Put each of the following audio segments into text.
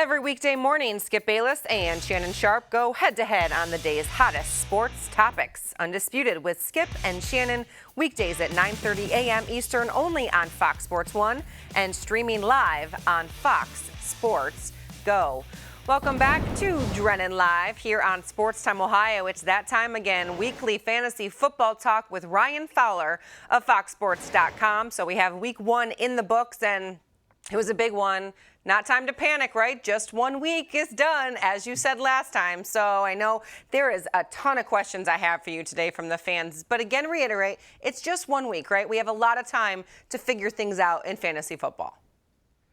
Every weekday morning, Skip Bayless and Shannon Sharp go head-to-head on the day's hottest sports topics. Undisputed with Skip and Shannon, weekdays at 9:30 a.m. Eastern, only on Fox Sports 1 and streaming live on Fox Sports Go. Welcome back to Drennan Live here on Sportstime Ohio. It's that time again, weekly fantasy football talk with Ryan Fowler of FoxSports.com. So we have week one in the books, and it was a big one. Not time to panic, right? Just 1 week is done, as you said last time. So I know there is a ton of questions I have for you today from the fans. But again, reiterate, it's just 1 week, right? We have a lot of time to figure things out in fantasy football.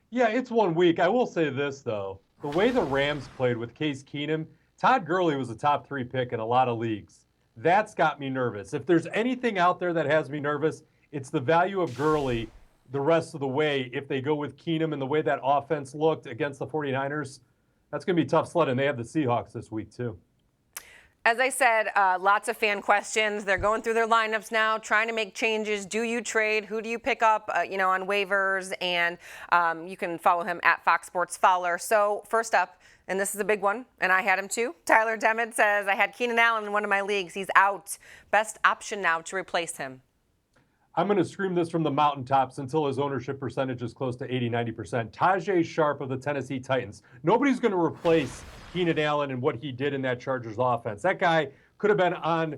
Yeah, it's 1 week. I will say this, though. The way the Rams played with Case Keenum, Todd Gurley was a top 3 pick in a lot of leagues. That's got me nervous. If there's anything out there that has me nervous, it's the value of Gurley the rest of the way. If they go with Keenum and the way that offense looked against the 49ers, that's going to be tough sledding. They have the Seahawks this week, too. As I said, lots of fan questions. They're going through their lineups now, trying to make changes. Do you trade? Who do you pick up, on waivers? And you can follow him at Fox Sports Fowler. So first up, and this is a big one, and I had him too. Tyler Demmett says, I had Keenan Allen in one of my leagues. He's out. Best option now to replace him. I'm going to scream this from the mountaintops until his ownership percentage is close to 80-90%. Tajay Sharp of the Tennessee Titans. Nobody's going to replace Keenan Allen and what he did in that Chargers offense. That guy could have been on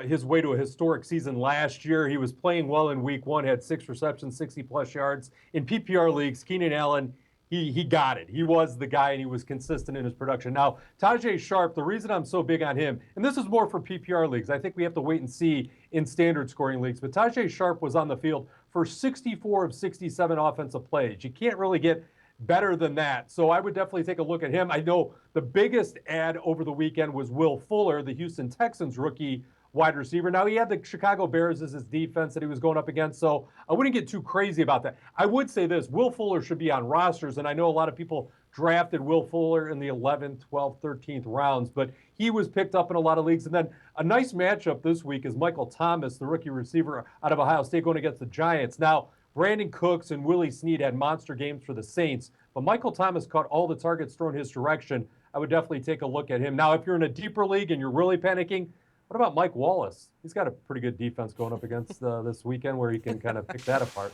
his way to a historic season last year. He was playing well in week one, had 6 receptions, 60-plus yards. In PPR leagues, Keenan Allen, he got it. He was the guy, and he was consistent in his production. Now, Tajay Sharp, the reason I'm so big on him, and this is more for PPR leagues. I think we have to wait and see in standard scoring leagues. But Tajay Sharp was on the field for 64 of 67 offensive plays. You can't really get better than that. So I would definitely take a look at him. I know the biggest ad over the weekend was Will Fuller, the Houston Texans rookie wide receiver. Now, he had the Chicago Bears as his defense that he was going up against, so I wouldn't get too crazy about that. I would say this, Will Fuller should be on rosters, and I know a lot of people drafted Will Fuller in the 11th, 12th, 13th rounds, but he was picked up in a lot of leagues. And then a nice matchup this week is Michael Thomas, the rookie receiver out of Ohio State, going against the Giants. Now, Brandon Cooks and Willie Snead had monster games for the Saints, but Michael Thomas caught all the targets thrown his direction. I would definitely take a look at him. Now, if you're in a deeper league and you're really panicking, what about Mike Wallace? He's got a pretty good defense going up against this weekend where he can kind of pick that apart.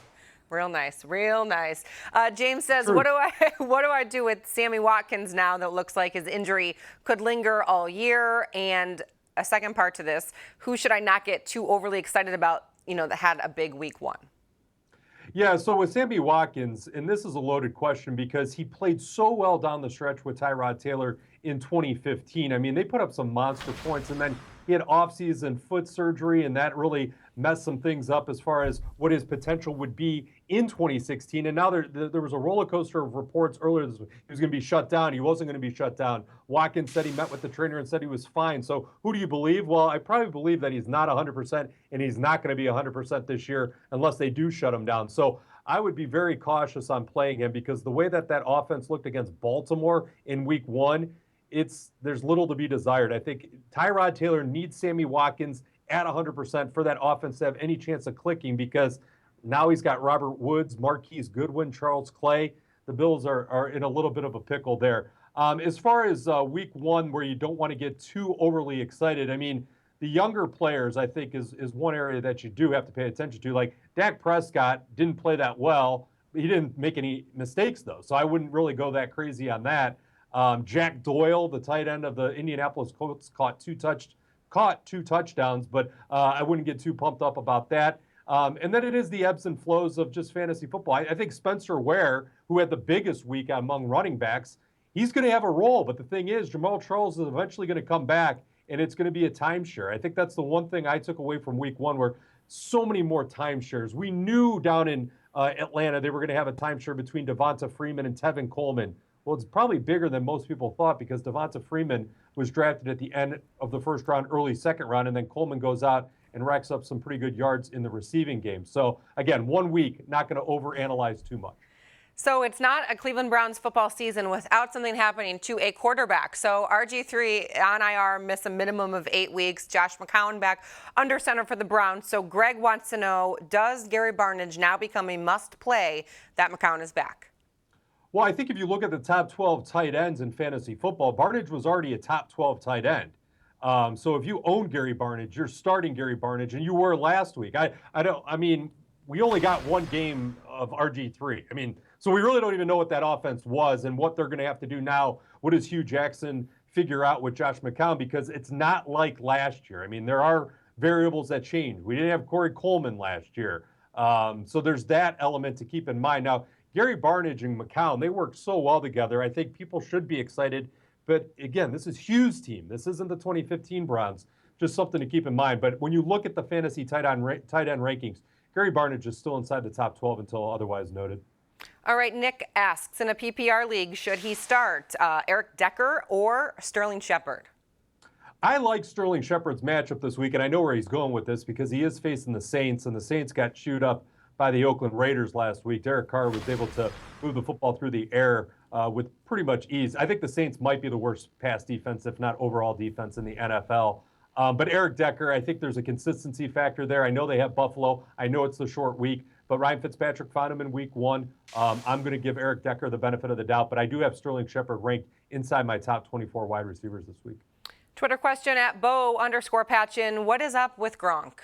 Real nice, real nice. James says, what do I do with Sammy Watkins now that looks like his injury could linger all year? And a second part to this, who should I not get too overly excited about, that had a big week one? Yeah, so with Sammy Watkins, and this is a loaded question because he played so well down the stretch with Tyrod Taylor in 2015. I mean, they put up some monster points, and then he had offseason foot surgery, and that really messed some things up as far as what his potential would be in 2016. And now there was a roller coaster of reports earlier this week. He was going to be shut down. He wasn't going to be shut down. Watkins said he met with the trainer and said he was fine. So who do you believe? Well, I probably believe that he's not 100%, and he's not going to be 100% this year unless they do shut him down. So I would be very cautious on playing him because the way that offense looked against Baltimore in week one, there's little to be desired. I think Tyrod Taylor needs Sammy Watkins at 100% for that offense to have any chance of clicking because now he's got Robert Woods, Marquise Goodwin, Charles Clay. The Bills are in a little bit of a pickle there. As far as week one where you don't want to get too overly excited, I mean, the younger players, I think, is one area that you do have to pay attention to. Like Dak Prescott didn't play that well. He didn't make any mistakes, though, so I wouldn't really go that crazy on that. Jack Doyle, the tight end of the Indianapolis Colts, caught two touchdowns, but I wouldn't get too pumped up about that. And then it is the ebbs and flows of just fantasy football. I think Spencer Ware, who had the biggest week among running backs, he's going to have a role. But the thing is, Jamal Charles is eventually going to come back, and it's going to be a timeshare. I think that's the one thing I took away from week one, where so many more timeshares. We knew down in Atlanta they were going to have a timeshare between Devonta Freeman and Tevin Coleman. Well, it's probably bigger than most people thought because Devonta Freeman was drafted at the end of the first round, early second round, and then Coleman goes out and racks up some pretty good yards in the receiving game. So, again, 1 week, not going to overanalyze too much. So it's not a Cleveland Browns football season without something happening to a quarterback. So RG3 on IR, miss a minimum of 8 weeks. Josh McCown back under center for the Browns. So Greg wants to know, does Gary Barnidge now become a must-play that McCown is back? Well, I think if you look at the top 12 tight ends in fantasy football, Barnidge was already a top 12 tight end. So if you own Gary Barnidge, you're starting Gary Barnidge, and you were last week. I mean, we only got one game of RG3. I mean, so we really don't even know what that offense was and what they're going to have to do now. What does Hugh Jackson figure out with Josh McCown? Because it's not like last year. I mean, there are variables that change. We didn't have Corey Coleman last year. So there's that element to keep in mind. Now, Gary Barnidge and McCown, they work so well together. I think people should be excited. But again, this is Hugh's team. This isn't the 2015 Browns. Just something to keep in mind. But when you look at the fantasy tight end rankings, Gary Barnidge is still inside the top 12 until otherwise noted. All right, Nick asks, in a PPR league, should he start Eric Decker or Sterling Shepard? I like Sterling Shepard's matchup this week, and I know where he's going with this because he is facing the Saints, and the Saints got chewed up by the Oakland Raiders last week. Derek Carr was able to move the football through the air with pretty much ease. I think the Saints might be the worst pass defense, if not overall defense in the NFL. But Eric Decker, I think there's a consistency factor there. I know they have Buffalo. I know it's the short week, but Ryan Fitzpatrick found him in week 1. I'm going to give Eric Decker the benefit of the doubt, but I do have Sterling Shepard ranked inside my top 24 wide receivers this week. Twitter question at Bo_Patchin. What is up with Gronk?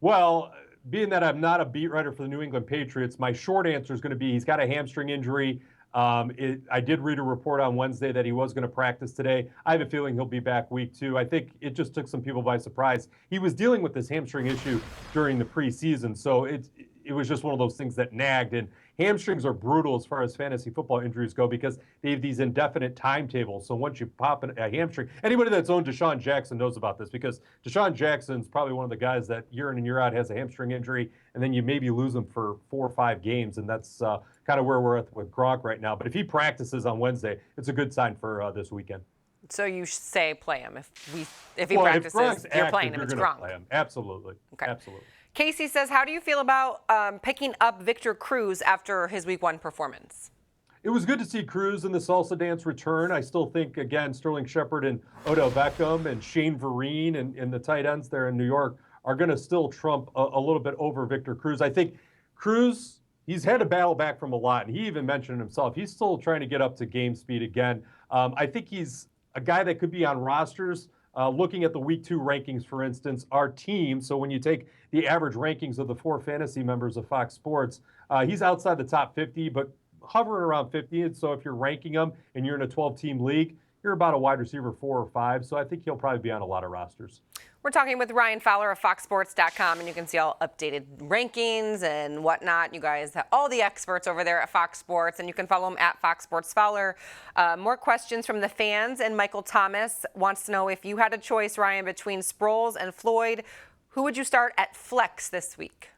Well, being that I'm not a beat writer for the New England Patriots, my short answer is going to be he's got a hamstring injury. I did read a report on Wednesday that he was going to practice today. I have a feeling he'll be back week 2. I think it just took some people by surprise. He was dealing with this hamstring issue during the preseason, so it was just one of those things that nagged. And hamstrings are brutal as far as fantasy football injuries go because they have these indefinite timetables. So once you pop a hamstring, anybody that's owned Deshaun Jackson knows about this because Deshaun Jackson's probably one of the guys that year in and year out has a hamstring injury, and then you maybe lose him for 4 or 5 games, and that's kind of where we're at with Gronk right now. But if he practices on Wednesday, it's a good sign for this weekend. So you say play him if he practices. You're playing him. It's Gronk. Play him. Absolutely. Okay. Absolutely. Casey says, how do you feel about picking up Victor Cruz after his week 1 performance? It was good to see Cruz in the salsa dance return. I still think, again, Sterling Shepard and Odell Beckham and Shane Vereen and the tight ends there in New York are going to still trump a little bit over Victor Cruz. I think Cruz, he's had to battle back from a lot, and he even mentioned himself. He's still trying to get up to game speed again. I think he's a guy that could be on rosters. Looking at the week 2 rankings, for instance, our team, so when you take the average rankings of the 4 fantasy members of Fox Sports, he's outside the top 50, but hovering around 50. And so if you're ranking him and you're in a 12-team league, you're about a wide receiver 4 or 5. So I think he'll probably be on a lot of rosters. We're talking with Ryan Fowler of FoxSports.com, and you can see all updated rankings and whatnot. You guys have all the experts over there at Fox Sports, and you can follow him at Fox Sports Fowler. More questions from the fans, and Michael Thomas wants to know if you had a choice, Ryan, between Sproles and Floyd, who would you start at flex this week?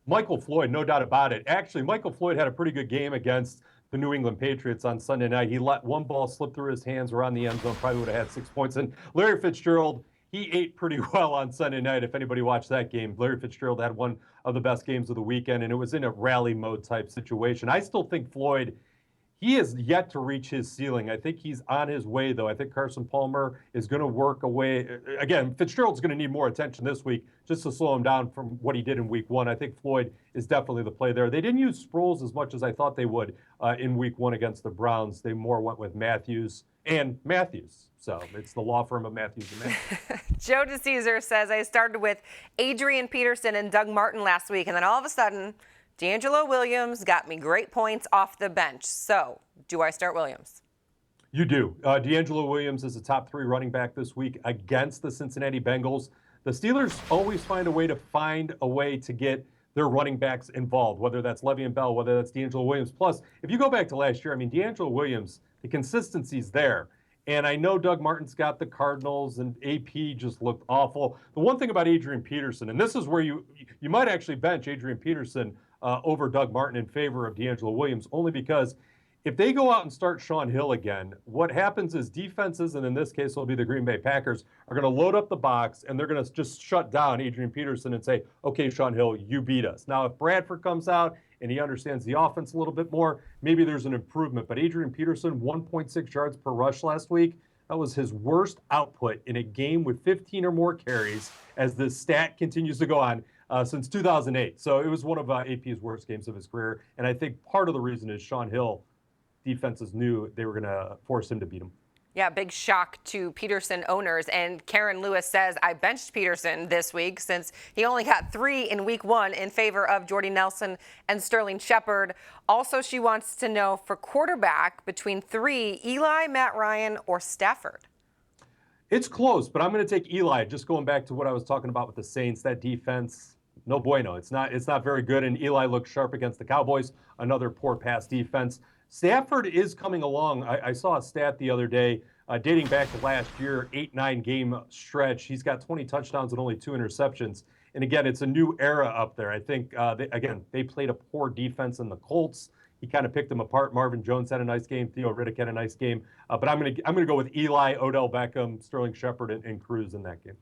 Michael Floyd, no doubt about it. Actually, Michael Floyd had a pretty good game against the New England Patriots on Sunday night. He let one ball slip through his hands around the end zone, probably would have had 6 points. And Larry Fitzgerald, he ate pretty well on Sunday night. If anybody watched that game, Larry Fitzgerald had one of the best games of the weekend, and it was in a rally mode type situation. I still think Floyd, he has yet to reach his ceiling. I think he's on his way, though. I think Carson Palmer is going to work away. Again, Fitzgerald's going to need more attention this week just to slow him down from what he did in week 1. I think Floyd is definitely the play there. They didn't use Sproles as much as I thought they would in week 1 against the Browns. They more went with Matthews and Matthews. So it's the law firm of Matthews and Matthews. Joe DeCesar says, I started with Adrian Peterson and Doug Martin last week, and then all of a sudden, D'Angelo Williams got me great points off the bench. So do I start Williams? You do. D'Angelo Williams is a top 3 running back this week against the Cincinnati Bengals. The Steelers always find a way to get their running backs involved, whether that's Le'Veon Bell, whether that's D'Angelo Williams. Plus, if you go back to last year, I mean, D'Angelo Williams, the consistency's there. And I know Doug Martin's got the Cardinals, and AP just looked awful. The one thing about Adrian Peterson, and this is where you might actually bench Adrian Peterson over Doug Martin in favor of D'Angelo Williams, only because if they go out and start Shaun Hill again, what happens is defenses, and in this case it'll be the Green Bay Packers, are going to load up the box, and they're going to just shut down Adrian Peterson and say, okay, Shaun Hill, you beat us. Now, if Bradford comes out and he understands the offense a little bit more, maybe there's an improvement. But Adrian Peterson, 1.6 yards per rush last week. That was his worst output in a game with 15 or more carries as this stat continues to go on since 2008. So it was one of AP's worst games of his career. And I think part of the reason is Shaun Hill defenses knew they were going to force him to beat him. Yeah, big shock to Peterson owners. And Karen Lewis says, I benched Peterson this week since he only got 3 in week 1 in favor of Jordy Nelson and Sterling Shepard. Also, she wants to know for quarterback between 3, Eli, Matt Ryan, or Stafford. It's close, but I'm going to take Eli. Just going back to what I was talking about with the Saints, that defense, no bueno. It's not very good, and Eli looked sharp against the Cowboys. Another poor pass defense. Stafford is coming along. I saw a stat the other day dating back to last year, 8-9 game stretch. He's got 20 touchdowns and only 2 interceptions. And again, it's a new era up there. I think, they played a poor defense in the Colts. He kind of picked them apart. Marvin Jones had a nice game. Theo Riddick had a nice game. But I'm gonna go with Eli, Odell Beckham, Sterling Shepard, and Cruz in that game.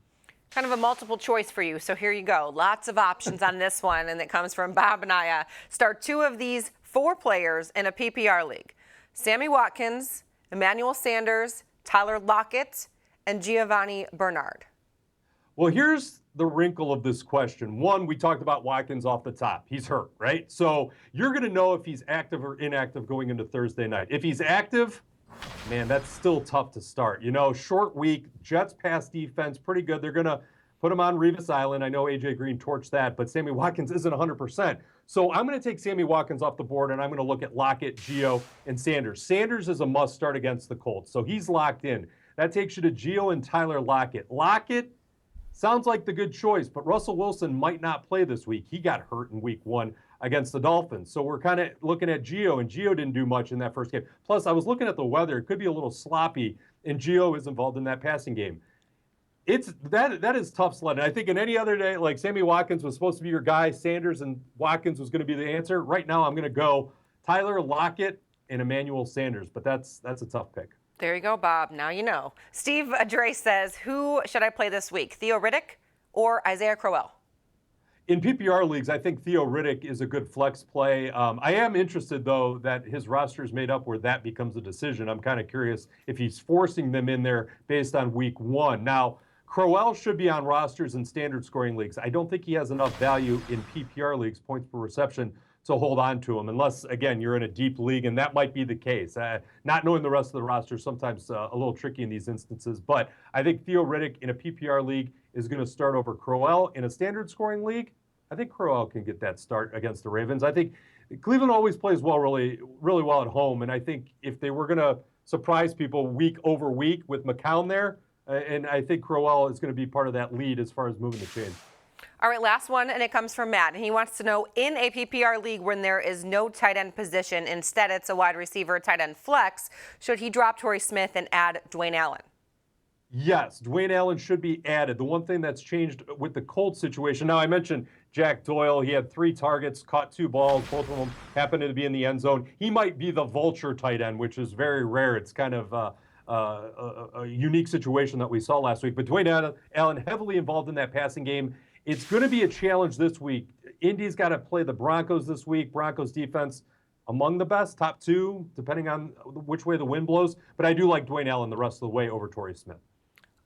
Kind of a multiple choice for you. So here you go. Lots of options on this one, and it comes from Bob Anaya. Start 2 of these 4 players in a PPR league. Sammy Watkins, Emmanuel Sanders, Tyler Lockett, and Giovanni Bernard. Well, here's the wrinkle of this question. One, we talked about Watkins off the top. He's hurt, right? So you're going to know if he's active or inactive going into Thursday night. If he's active, man, that's still tough to start. Short week, Jets pass defense, pretty good. They're going to put him on Revis Island. I know A.J. Green torched that, but Sammy Watkins isn't 100%. So I'm going to take Sammy Watkins off the board, and I'm going to look at Lockett, Gio, and Sanders. Sanders is a must start against the Colts, so he's locked in. That takes you to Gio and Tyler Lockett. Lockett sounds like the good choice, but Russell Wilson might not play this week. He got hurt in week 1 against the Dolphins. So we're kind of looking at Gio, and Gio didn't do much in that first game. Plus, I was looking at the weather. It could be a little sloppy, and Gio is involved in that passing game. That is tough sledding. I think in any other day, like Sammy Watkins was supposed to be your guy, Sanders and Watkins was going to be the answer. Right now, I'm going to go Tyler Lockett and Emmanuel Sanders, but that's a tough pick. There you go, Bob. Now you know. Steve Adre says, who should I play this week, Theo Riddick or Isaiah Crowell? In PPR leagues, I think Theo Riddick is a good flex play. I am interested, though, that his roster is made up where that becomes a decision. I'm kind of curious if he's forcing them in there based on week 1. Now, Crowell should be on rosters in standard scoring leagues. I don't think he has enough value in PPR leagues, points per reception, to hold on to him, unless, again, you're in a deep league, and that might be the case. Not knowing the rest of the roster is sometimes a little tricky in these instances, but I think Theo Riddick in a PPR league is going to start over Crowell. In a standard scoring league, I think Crowell can get that start against the Ravens. I think Cleveland always plays well, really, really well at home, and I think if they were going to surprise people week over week with McCown there, and I think Crowell is going to be part of that lead as far as moving the chain. All right, last one, and it comes from Matt. And he wants to know, in a PPR league when there is no tight end position, instead it's a wide receiver, tight end flex, should he drop Torrey Smith and add Dwayne Allen? Yes, Dwayne Allen should be added. The one thing that's changed with the Colts situation, now I mentioned Jack Doyle. He had 3 targets, caught 2 balls. Both of them happened to be in the end zone. He might be the vulture tight end, which is very rare. It's kind of a unique situation that we saw last week. But Dwayne Allen heavily involved in that passing game. It's going to be a challenge this week. Indy's got to play the Broncos this week. Broncos defense among the best, top 2, depending on which way the wind blows. But I do like Dwayne Allen the rest of the way over Torrey Smith.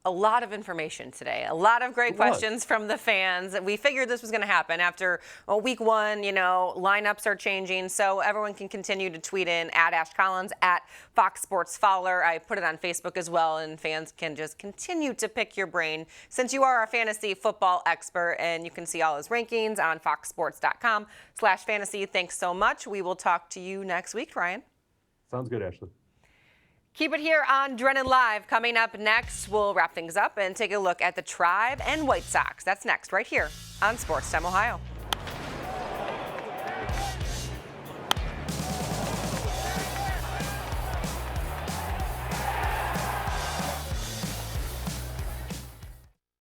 A lot of information today. A lot of great questions from the fans. We figured this was going to happen after week 1. Lineups are changing, so everyone can continue to tweet in at Ash Collins, at Fox Sports Fowler. I put it on Facebook as well, and fans can just continue to pick your brain since you are our fantasy football expert, and you can see all his rankings on foxsports.com/fantasy. Thanks so much. We will talk to you next week, Ryan. Sounds good, Ashley. Keep it here on Drennan Live. Coming up next, we'll wrap things up and take a look at the Tribe and White Sox. That's next, right here on Sportstime Ohio.